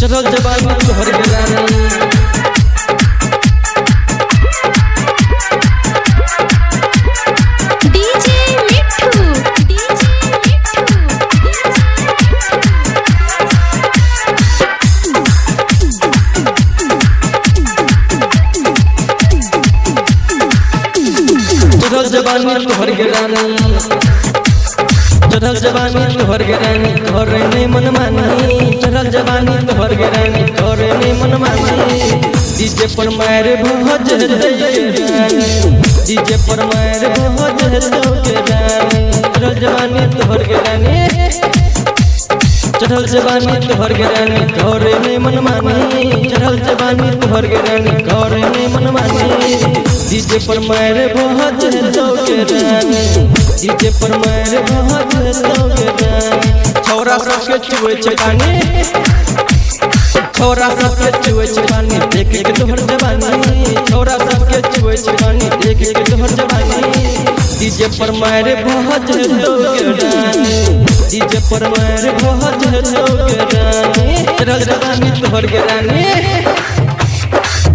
चढ़ल जवानी तोहर के रानी डीजे मिट्ठू चढ़ल जवानी तोहर के रानी चढ़ल जवानी तोहर के रानी करे नहीं मन मानी चढ़ल जवानी तोहर के रानी करे नहीं मन मानी डीजे पर मार भज डीजे पर मार भज के रानी चढ़ल जवानी तोहर के रानी चढ़ल जवानी तोहर के रानी करे नहीं मन मानी चढ़ल जवानी तोहर के रानी करे नहीं मन मानी डीजे पर मार भज के रानी डीजे पर मार भज के रानी छौरा सबके चुए छकानी छौरा सबके चुए छकानी देख के तोहर जवानी छौरा सबके चुए छकानी देख के तोहर जवानी डीजे पर मार भज के रानी डीजे पर मार भज के रानी चढ़ल जवानी तोहर के रानी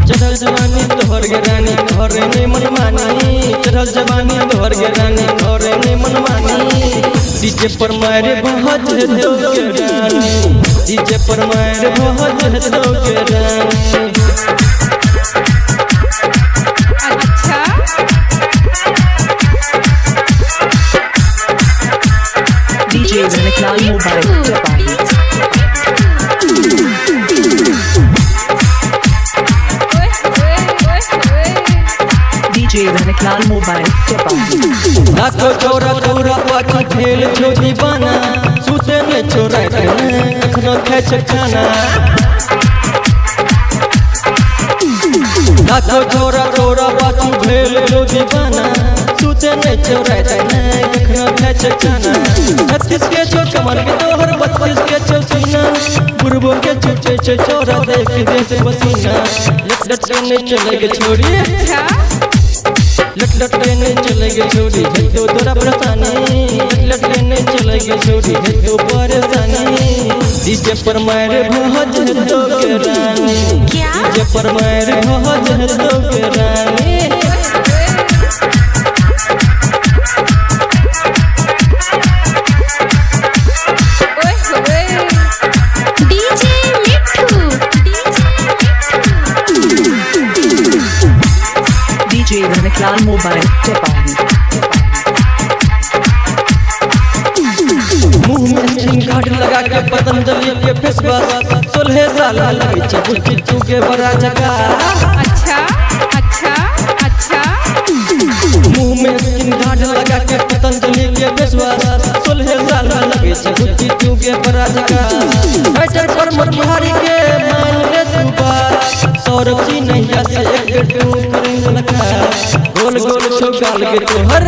चढ़ल जवानी तोहर के रानी घरे नहीं मन मानी चढ़ल जवानी तोहर के रानी घरे नहीं मन मानी डीजे पर मारे भज के रानी डीजे पर मारे भज के रानी अच्छा DJ Zaniklal Mobile Japan. DJ Zaniklal Mobile Japan. लाखों चोरा चोरा पाछू खेल छो दीवाना सूते में चोरा अखनो खेच खाना लाखों चोरा चोरा पाछू खेल छो दीवाना सूते में चोरा अखनो खेच खाना 36 के छो कमर के तोहर 32 के छो सीना बुरबो के छुटे छो चोरा देख देश पसीना लट ने चले छोड़ी लट लेने चलेगे छोड़ी है तो तोरा परेशानी लट लेने चलेगे छोड़ी है तो परेशानी डीजे पर मार भज के रानी डीजे पर मार भज के रानी डीजे मिट्ठू DJ Zaniklal Mobile Japan. मुंह में स्क्रीन कार्ड लगा के पतंजलि के फेस वॉश 16 साल लगी चबुची चुके बड़ा जगह अच्छा अच्छा अच्छा मुंह में स्क्रीन कार्ड लगा के पतंजलि के फेस वॉश 16 साल लगी चबुची चुके बड़ा जगह बैठक पर मन बिहारी के मान ले तू बात सौरभ जी नहीं से एक टू करेंगे लखा गोल गोल छोगाल के तोहर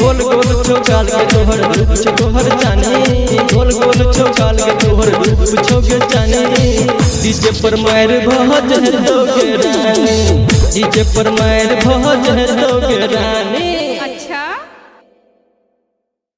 गोल गोल छोगाल के तोहर रूप तोहर जानी गोल गोल छोगाल के तोहर रूप छोगे जानी डीजे पर मार भज के रानी डीजे पर मार भज के रानी।